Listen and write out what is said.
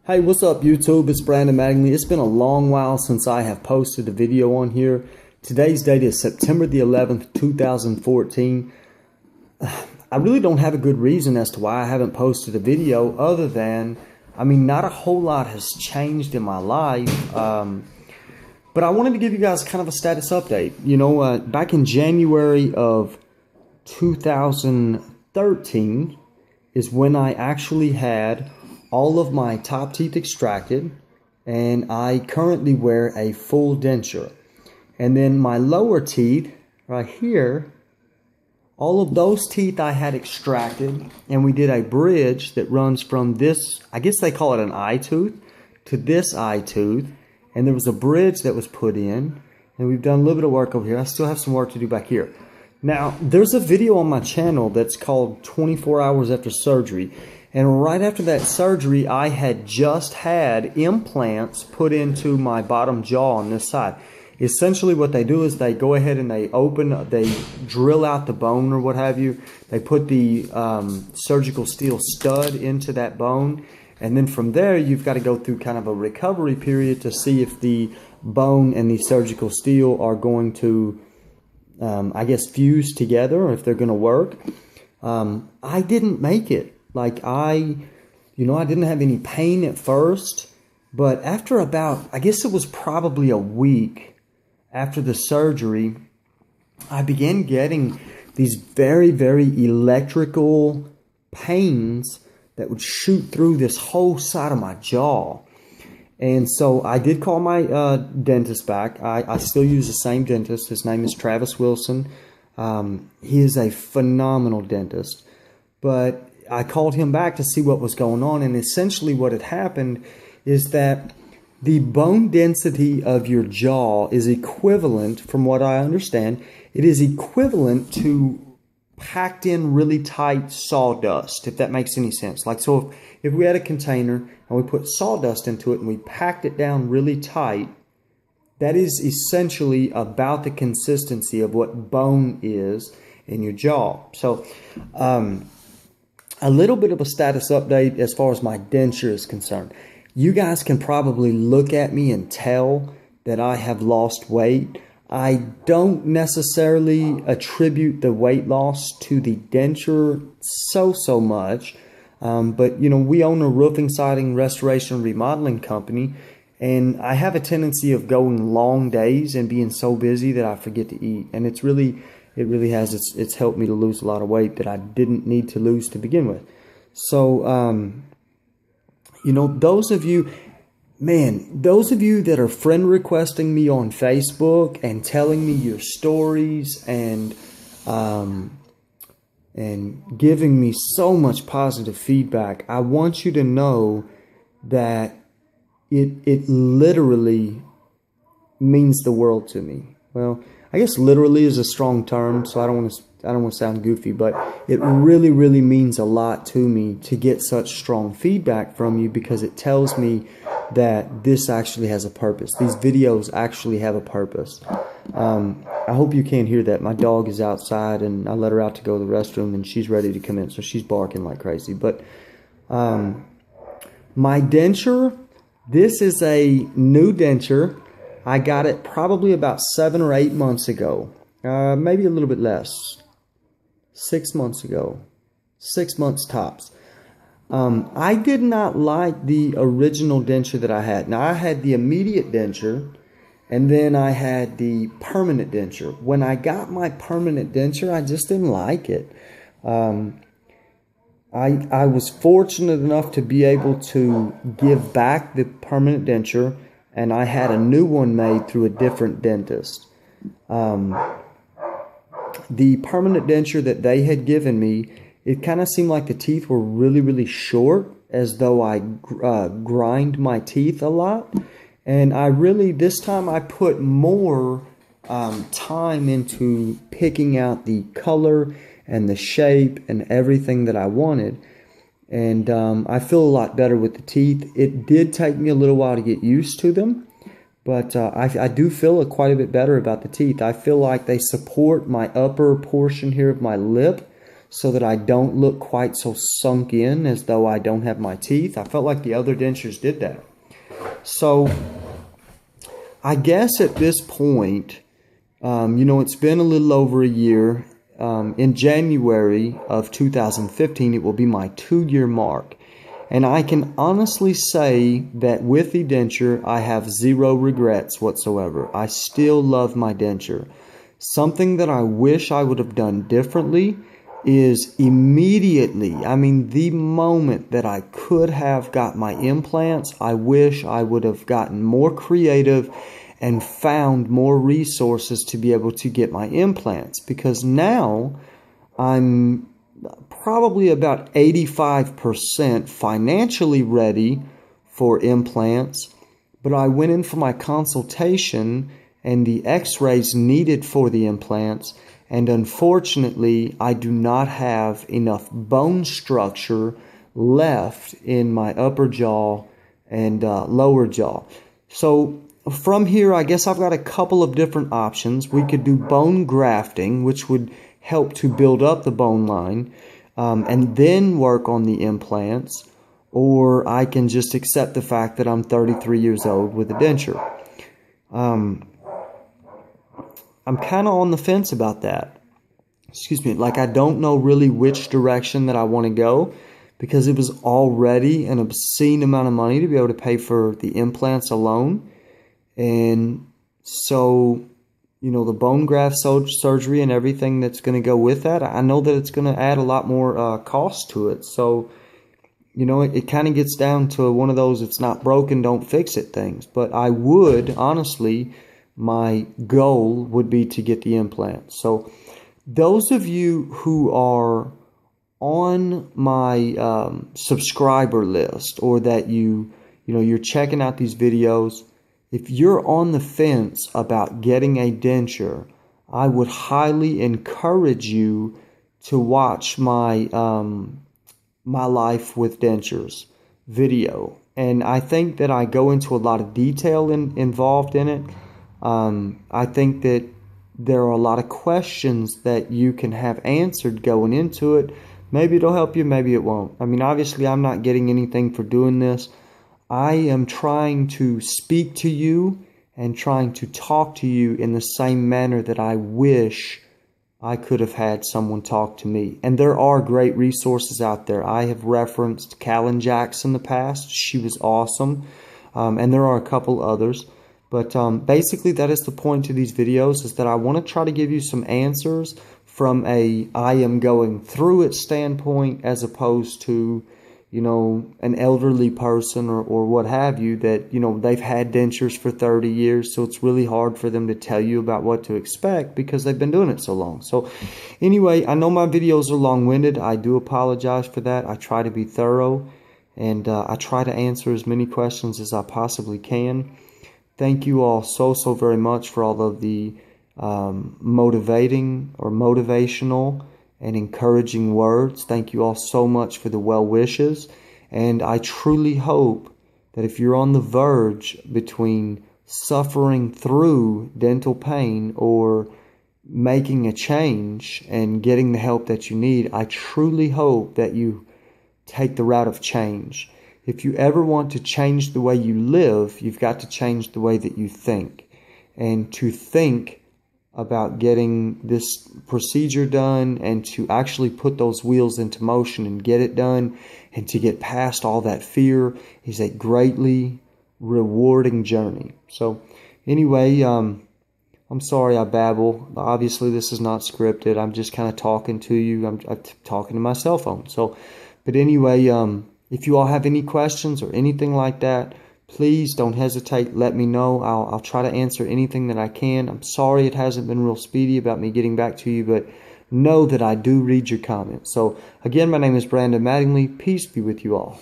Hey, what's up YouTube? It's Brandon Mattingly. It's been a long while since I have posted a video on here. Today's date is September the 11th, 2014. I really don't have a good reason as to why I haven't posted a video other than, not a whole lot has changed in my life. But I wanted to give you guys kind of a status update. Back in January of 2013 is when I actually had all of my top teeth extracted, and I currently wear a full denture. And then my lower teeth right here, all of those teeth I had extracted, and we did a bridge that runs from this, I guess they call it an eye tooth, to this eye tooth. And there was a bridge that was put in, and we've done a little bit of work over here. I still have some work to do back here. Now, there's a video on my channel that's called 24 Hours After Surgery. And right after that surgery, I had just had implants put into my bottom jaw on this side. Essentially what they do is they go ahead and they drill out the bone or what have you. They put the surgical steel stud into that bone. And then from there, you've got to go through kind of a recovery period to see if the bone and the surgical steel are going to, fuse together or if they're going to work. I didn't make it. I didn't have any pain at first, but after about, I guess it was probably a week after the surgery, I began getting these very, very electrical pains that would shoot through this whole side of my jaw. And so I did call my dentist back. I still use the same dentist. His name is Travis Wilson. He is a phenomenal dentist. But I called him back to see what was going on, and essentially what had happened is that the bone density of your jaw is equivalent, from what I understand, it is equivalent to packed in really tight sawdust, if that makes any sense. So if we had a container and we put sawdust into it and we packed it down really tight, that is essentially about the consistency of what bone is in your jaw. So, a little bit of a status update as far as my denture is concerned. You guys can probably look at me and tell that I have lost weight. I don't necessarily attribute the weight loss to the denture so much. But, we own a roofing, siding, restoration, remodeling company. And I have a tendency of going long days and being so busy that I forget to eat. And it really has. It's helped me to lose a lot of weight that I didn't need to lose to begin with. So, those of you that are friend requesting me on Facebook and telling me your stories and giving me so much positive feedback, I want you to know that it literally means the world to me. Well, I guess literally is a strong term, so I don't want to sound goofy, but it really, really means a lot to me to get such strong feedback from you, because it tells me that this actually has a purpose. These videos actually have a purpose. I hope you can't hear that. My dog is outside, and I let her out to go to the restroom, and she's ready to come in, so she's barking like crazy. But my denture, this is a new denture. I got it probably about 7 or 8 months ago. Maybe a little bit less. 6 months ago. 6 months tops. I did not like the original denture that I had. Now, I had the immediate denture, and then I had the permanent denture. When I got my permanent denture, I just didn't like it. I was fortunate enough to be able to give back the permanent denture, and I had a new one made through a different dentist. The permanent denture that they had given me, it kind of seemed like the teeth were really, really short, as though I grind my teeth a lot. And this time I put more time into picking out the color and the shape and everything that I wanted. And I feel a lot better with the teeth. It did take me a little while to get used to them, but I do feel quite a bit better about the teeth. I feel like they support my upper portion here of my lip, so that I don't look quite so sunk in as though I don't have my teeth. I felt like the other dentures did that. So I guess at this point, it's been a little over a year. In January of 2015, it will be my 2-year mark. And I can honestly say that with the denture, I have zero regrets whatsoever. I still love my denture. Something that I wish I would have done differently is immediately, the moment that I could have got my implants, I wish I would have gotten more creative and found more resources to be able to get my implants. Because now I'm probably about 85% financially ready for implants, but I went in for my consultation and the x-rays needed for the implants, and unfortunately I do not have enough bone structure left in my upper jaw and lower jaw. So from here, I guess I've got a couple of different options. We could do bone grafting, which would help to build up the bone line, and then work on the implants, or I can just accept the fact that I'm 33 years old with a denture. I'm kind of on the fence about that. Like I don't know really which direction that I want to go, because it was already an obscene amount of money to be able to pay for the implants alone. And so, the bone graft surgery and everything that's going to go with that, I know that it's going to add a lot more cost to it. So, it kind of gets down to one of those, it's not broken, don't fix it things. But I would, honestly, my goal would be to get the implant. So those of you who are on my subscriber list, or that you're checking out these videos, if you're on the fence about getting a denture, I would highly encourage you to watch my my life with dentures video. And I think that I go into a lot of detail involved in it. I think that there are a lot of questions that you can have answered going into it. Maybe it'll help you, maybe it won't. Obviously, I'm not getting anything for doing this. I am trying to speak to you and trying to talk to you in the same manner that I wish I could have had someone talk to me. And there are great resources out there. I have referenced Callan Jacks in the past. She was awesome. And there are a couple others. But basically, that is the point to these videos, is that I want to try to give you some answers from a I am going through it standpoint, as opposed to, an elderly person or what have you that, they've had dentures for 30 years. So it's really hard for them to tell you about what to expect because they've been doing it so long. So anyway, I know my videos are long-winded. I do apologize for that. I try to be thorough, and I try to answer as many questions as I possibly can. Thank you all so very much for all of the motivating or motivational and encouraging words. Thank you all so much for the well wishes. And I truly hope that if you're on the verge between suffering through dental pain or making a change and getting the help that you need, I truly hope that you take the route of change. If you ever want to change the way you live, you've got to change the way that you think. And to think about getting this procedure done and to actually put those wheels into motion and get it done and to get past all that fear is a greatly rewarding journey. So anyway, I'm sorry I babble. Obviously, this is not scripted. I'm just kind of talking to you. I'm talking to my cell phone. But anyway, if you all have any questions or anything like that, please don't hesitate. Let me know. I'll try to answer anything that I can. I'm sorry it hasn't been real speedy about me getting back to you, but know that I do read your comments. So again, my name is Brandon Mattingly. Peace be with you all.